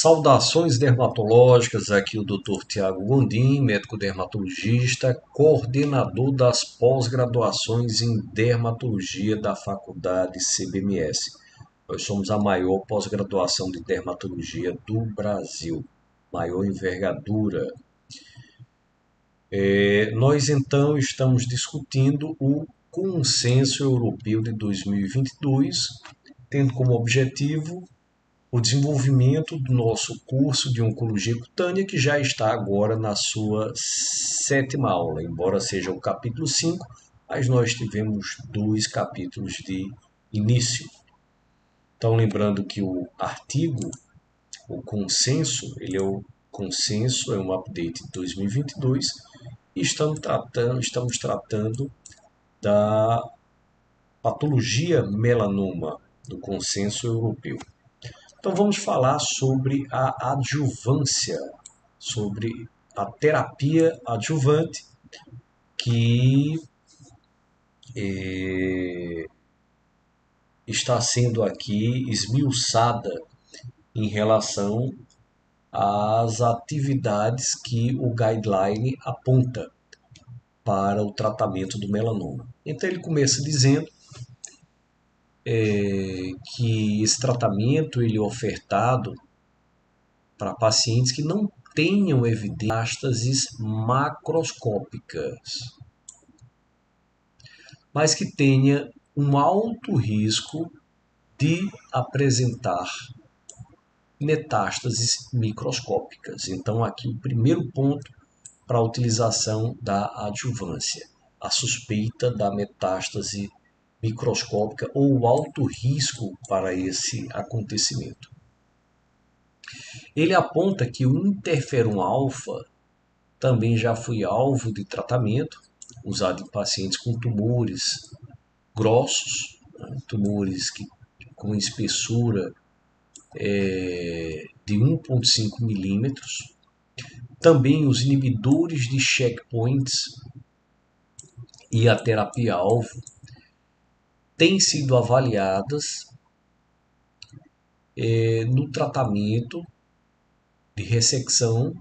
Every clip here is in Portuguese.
Saudações dermatológicas, aqui o Dr. Tiago Gondim, médico dermatologista, coordenador das pós-graduações em dermatologia da Faculdade CBMS. Nós somos a maior pós-graduação de dermatologia do Brasil, maior envergadura. Nós então estamos discutindo o Consenso Europeu de 2022, tendo como objetivo o desenvolvimento do nosso curso de Oncologia Cutânea, que já está agora na sua 7ª aula, embora seja o capítulo 5, mas nós tivemos 2 capítulos de início. Então, lembrando que o artigo, o consenso, é um update de 2022, e estamos tratando da patologia melanoma, do consenso europeu. Então vamos falar sobre a adjuvância, sobre a terapia adjuvante que está sendo aqui esmiuçada em relação às atividades que o guideline aponta para o tratamento do melanoma. Então ele começa dizendo que esse tratamento ele é ofertado para pacientes que não tenham evidências macroscópicas, mas que tenha um alto risco de apresentar metástases microscópicas. Então, aqui o primeiro ponto para a utilização da adjuvância, a suspeita da metástase microscópica ou o alto risco para esse acontecimento. Ele aponta que o interferon alfa também já foi alvo de tratamento, usado em pacientes com tumores grossos, tumores com espessura de 1,5 milímetros. Também os inibidores de checkpoints e a terapia-alvo têm sido avaliadas no tratamento de ressecção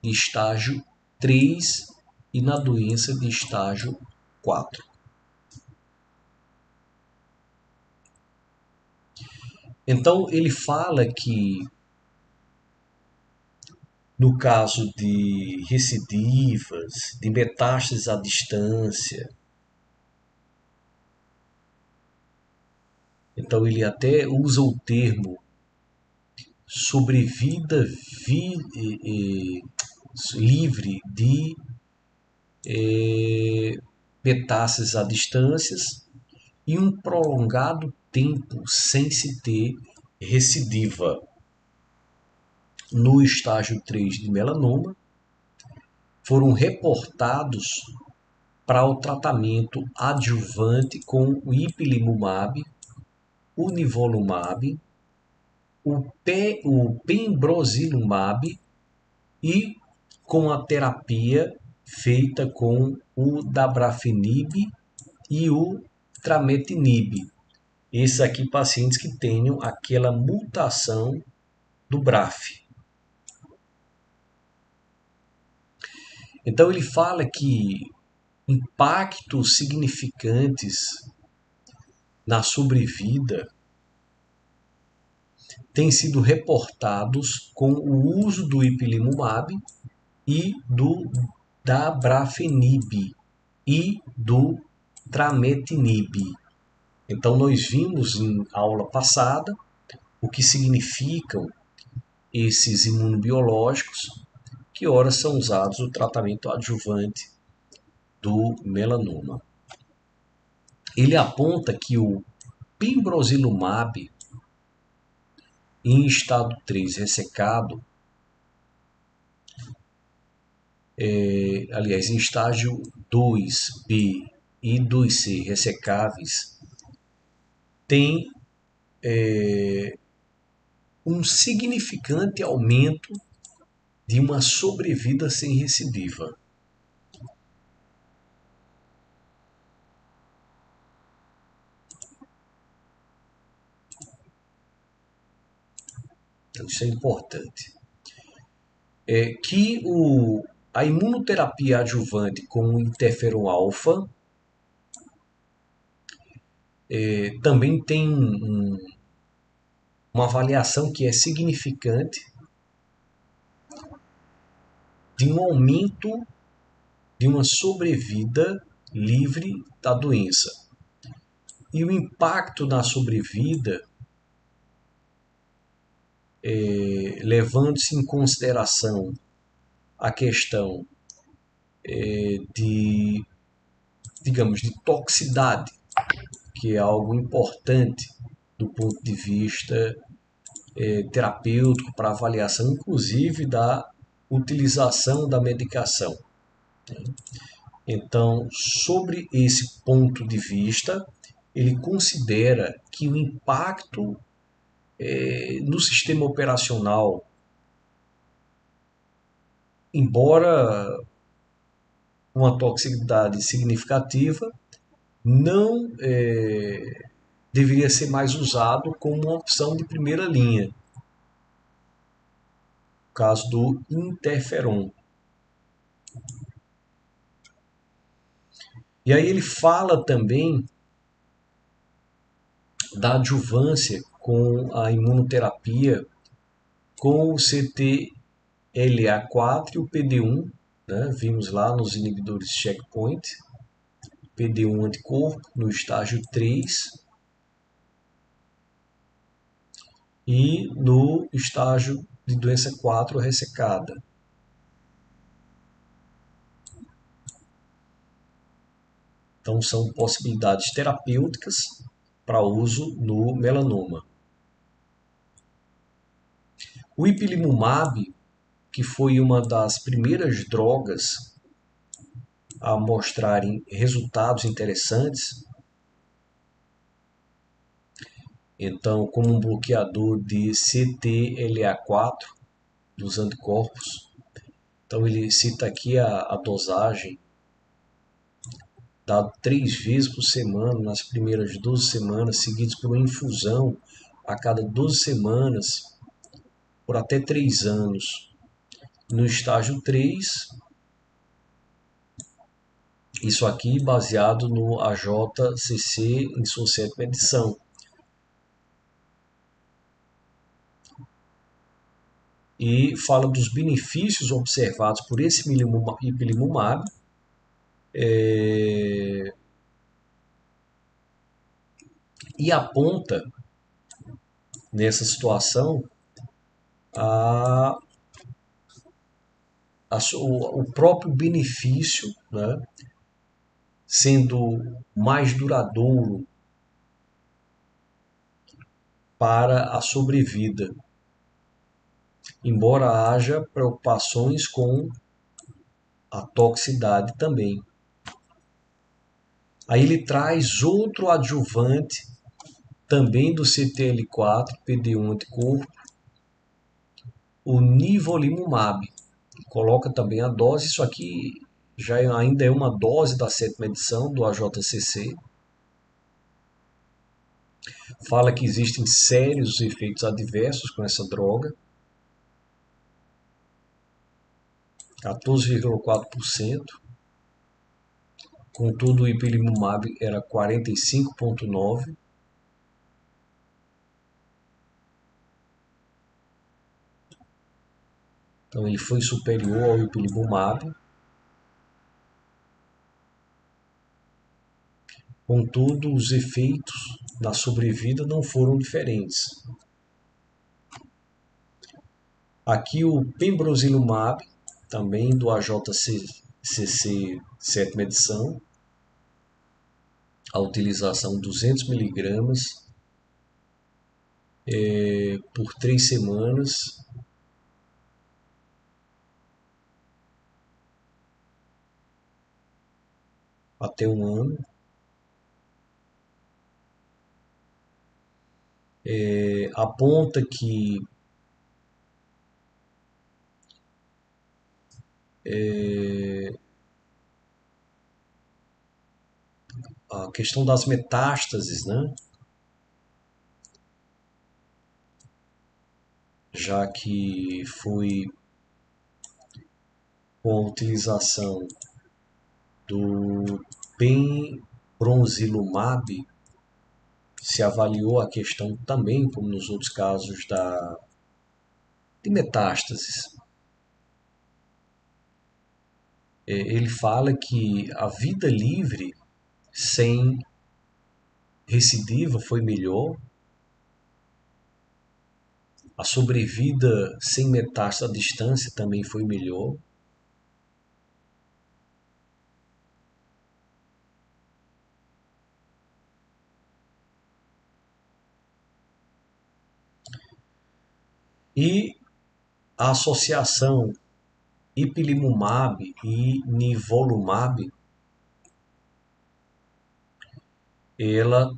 de estágio 3 e na doença de estágio 4. Então, ele fala que no caso de recidivas, de metástases à distância, então ele até usa o termo sobrevida livre de metástases à distância e um prolongado tempo sem se ter recidiva. No estágio 3 de melanoma, foram reportados para o tratamento adjuvante com o ipilimumab, o nivolumab, o pembrolizumab e com a terapia feita com o dabrafenib e o trametinib. Esses aqui pacientes que tenham aquela mutação do BRAF. Então ele fala que impactos significantes na sobrevida têm sido reportados com o uso do ipilimumab e do dabrafenib e do trametinib. Então nós vimos em aula passada o que significam esses imunobiológicos que ora são usados no tratamento adjuvante do melanoma. Ele aponta que o pembrolizumab em estado 3 ressecado, em estágio 2B e 2C ressecáveis, tem um significante aumento de uma sobrevida sem recidiva. Então, isso é importante. Que a imunoterapia adjuvante com o interferon alfa também tem uma avaliação que é significante de um aumento de uma sobrevida livre da doença. E o impacto na sobrevida, levando-se em consideração a questão de, digamos, de toxicidade, que é algo importante do ponto de vista terapêutico para avaliação, inclusive da utilização da medicação. Então, sobre esse ponto de vista, ele considera que o impacto no sistema operacional, embora uma toxicidade significativa, não deveria ser mais usado como uma opção de primeira linha, no caso do interferon. E aí ele fala também da adjuvância com a imunoterapia com o CTLA4 e o PD-1, né? Vimos lá nos inibidores checkpoint, PD-1 anticorpo no estágio 3 e no estágio de doença 4 ressecada. Então são possibilidades terapêuticas para uso no melanoma. O ipilimumab, que foi uma das primeiras drogas a mostrarem resultados interessantes, então como um bloqueador de CTLA4 dos anticorpos. Então ele cita aqui a dosagem dado 3 vezes por semana nas primeiras 12 semanas, seguidos por uma infusão a cada 12 semanas por até 3 anos. No estágio 3, isso aqui baseado no AJCC em sua 7ª edição. E fala dos benefícios observados por esse ipilimumab, e aponta nessa situação o próprio benefício, né, sendo mais duradouro para a sobrevida, embora haja preocupações com a toxicidade também. Aí ele traz outro adjuvante, também do CTL4, PD-1 anticorpo, o nivolumab. Coloca também a dose, isso aqui ainda é uma dose da 7ª edição do AJCC. Fala que existem sérios efeitos adversos com essa droga, 14,4%. Contudo, o ipilimumab era 45,9%. Então ele foi superior ao ipilimumab. Contudo, os efeitos na sobrevida não foram diferentes. Aqui o pembrolizumab, também do AJCC 7ª edição, a utilização 200 mg por 3 semanas, até 1 ano. Aponta que a questão das metástases, né, já que foi com a utilização do pembrolizumab, se avaliou a questão também, como nos outros casos de metástases. Ele fala que a vida livre sem recidiva foi melhor, a sobrevida sem metástase à distância também foi melhor. E a associação ipilimumab e nivolumab, ela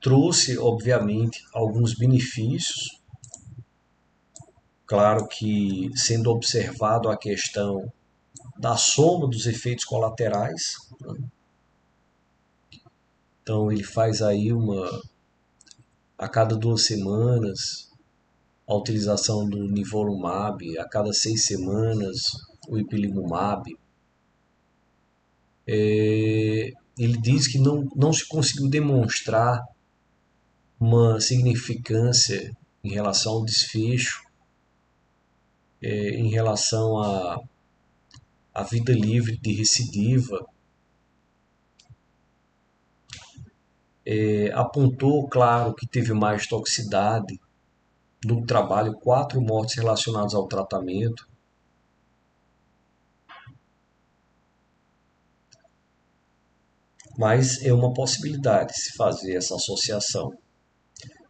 trouxe, obviamente, alguns benefícios. Claro que sendo observado a questão da soma dos efeitos colaterais, né? Então ele faz aí a cada 2 semanas a utilização do nivolumab, a cada 6 semanas o ipilimumab. Ele diz que não se conseguiu demonstrar uma significância em relação ao desfecho, em relação à vida livre de recidiva. Apontou, claro, que teve mais toxicidade no trabalho, 4 mortes relacionadas ao tratamento. Mas é uma possibilidade se fazer essa associação.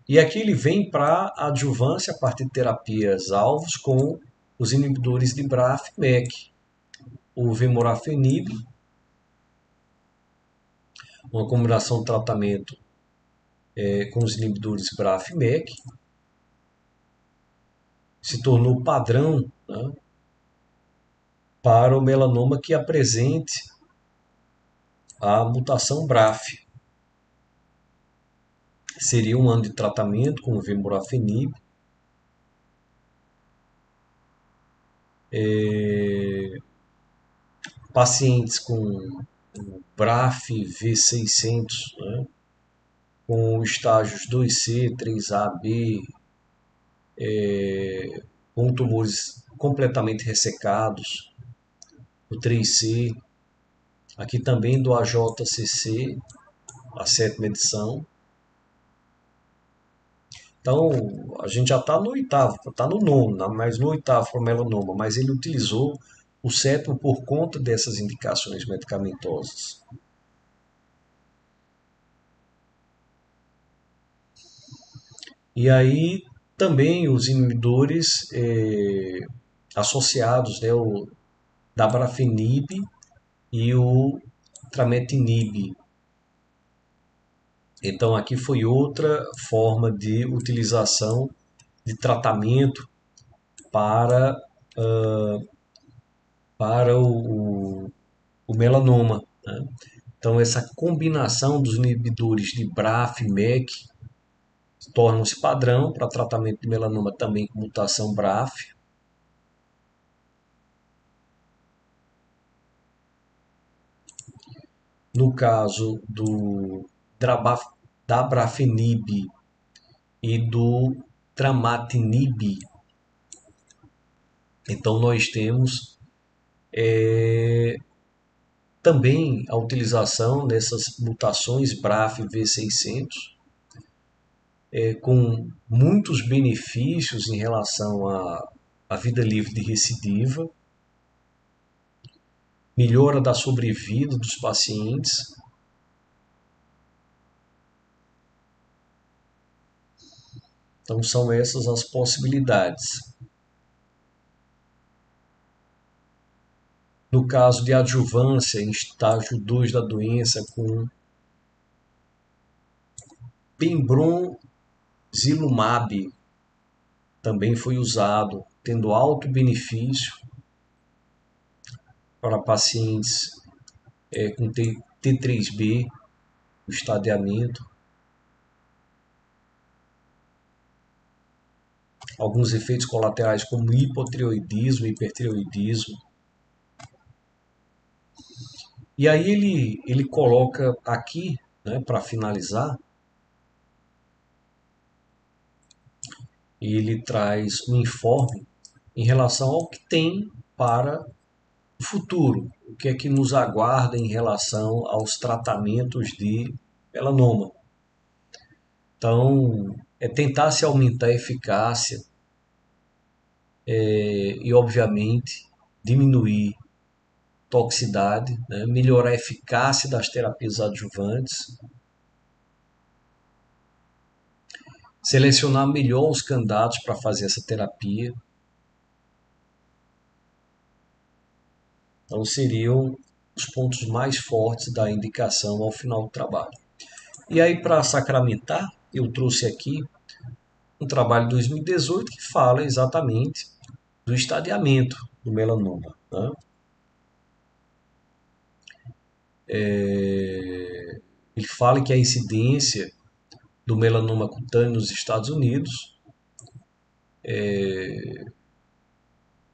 E aqui ele vem para a adjuvância a partir de terapias-alvos com os inibidores de BRAF/MEK, o vemurafenib, uma combinação de tratamento com os inibidores BRAF/MEK, se tornou padrão, né, para o melanoma que apresente a mutação BRAF. Seria um ano de tratamento com o vemurafenib. Pacientes com BRAF V600, né, com estágios 2C, 3A, B, com tumores completamente ressecados, o 3C, aqui também do AJCC, a 7ª edição. Então, a gente já está no 8º, está no 9º, mas no 8º para o melanoma, mas ele utilizou o 7º por conta dessas indicações medicamentosas. E aí também os inibidores associados, né, o dabrafenib e o trametinib. Então aqui foi outra forma de utilização de tratamento para, para o melanoma, né? Então essa combinação dos inibidores de BRAF e MEK tornam-se padrão para tratamento de melanoma também com mutação BRAF. No caso do dabrafenib e do tramatinib, então nós temos também a utilização dessas mutações BRAF V600, com muitos benefícios em relação à vida livre de recidiva, melhora da sobrevida dos pacientes. Então são essas as possibilidades. No caso de adjuvância em estágio 2 da doença com pembrolizumab, também foi usado, tendo alto benefício para pacientes com T3B, o estadiamento. alguns efeitos colaterais como hipotireoidismo, hipertireoidismo. E aí ele coloca aqui, né, para finalizar, ele traz um informe em relação ao que tem para o futuro, o que é que nos aguarda em relação aos tratamentos de melanoma. Então, é tentar se aumentar a eficácia e, obviamente, diminuir toxicidade, né, melhorar a eficácia das terapias adjuvantes, selecionar melhor os candidatos para fazer essa terapia. Então, seriam os pontos mais fortes da indicação ao final do trabalho. E aí, para sacramentar, eu trouxe aqui um trabalho de 2018 que fala exatamente do estadiamento do melanoma, né? Ele fala que a incidência do melanoma cutâneo nos Estados Unidos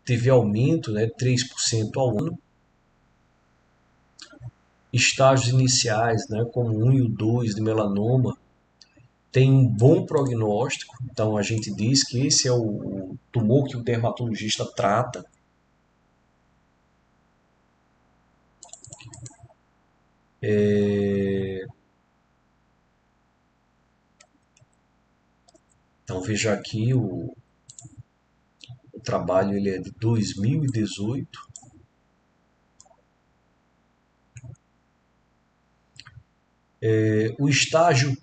teve aumento, né, 3% ao ano. Estágios iniciais, né, como o 1 e o 2 de melanoma, tem um bom prognóstico. Então a gente diz que esse é o tumor que o dermatologista trata. Então veja aqui o trabalho, ele é de 2018. O estágio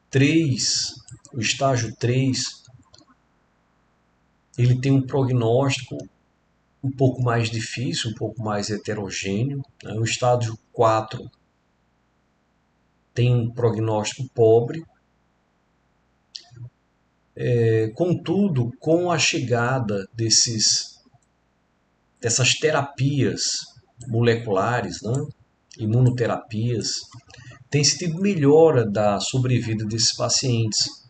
3, o estágio 3, ele tem um prognóstico um pouco mais difícil, um pouco mais heterogêneo, né? O estágio 4 tem um prognóstico pobre. Contudo, com a chegada dessas terapias moleculares, né, imunoterapias, tem se tido melhora da sobrevida desses pacientes,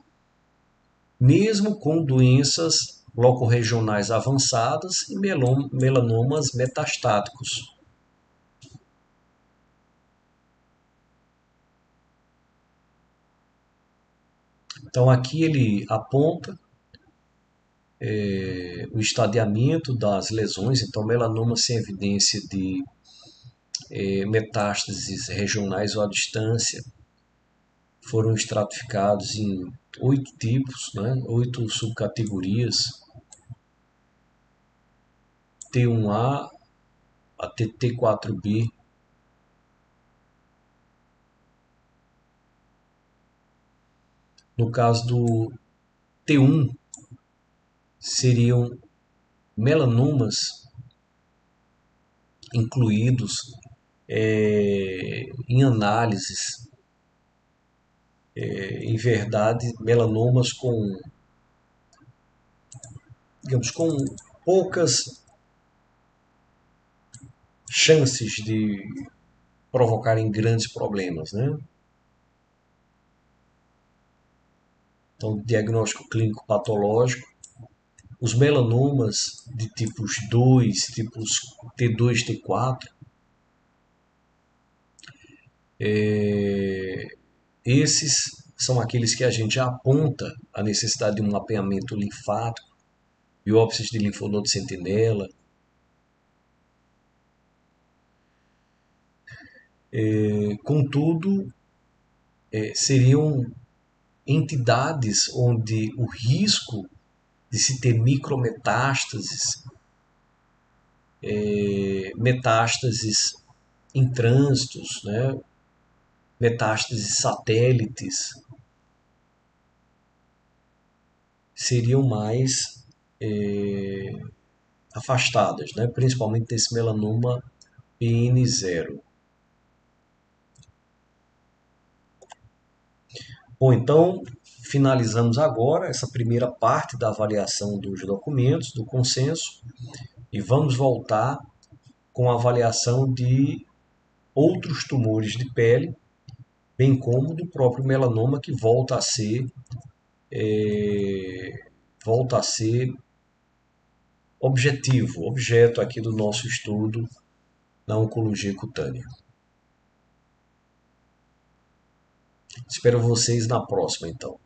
mesmo com doenças locorregionais avançadas e melanomas metastáticos. Então aqui ele aponta o estadiamento das lesões, então melanoma sem evidência de metástases regionais ou à distância foram estratificados em 8 tipos, né, 8 subcategorias, T1A até T4B. No caso do T1, seriam melanomas incluídos em análises, em verdade, melanomas com, digamos, com poucas chances de provocarem grandes problemas, né? Então, diagnóstico clínico patológico, os melanomas de tipos 2, tipos T2, T4, esses são aqueles que a gente já aponta a necessidade de um mapeamento linfático, biópsias de linfonodo sentinela. Contudo, seriam entidades onde o risco de se ter micrometástases, metástases em trânsitos, né, metástases satélites, seriam mais afastadas, né, principalmente desse melanoma PN0. Bom, então finalizamos agora essa primeira parte da avaliação dos documentos, do consenso, e vamos voltar com a avaliação de outros tumores de pele, bem como do próprio melanoma, que volta a ser volta a ser objetivo, objeto aqui do nosso estudo na oncologia cutânea. Espero vocês na próxima, então.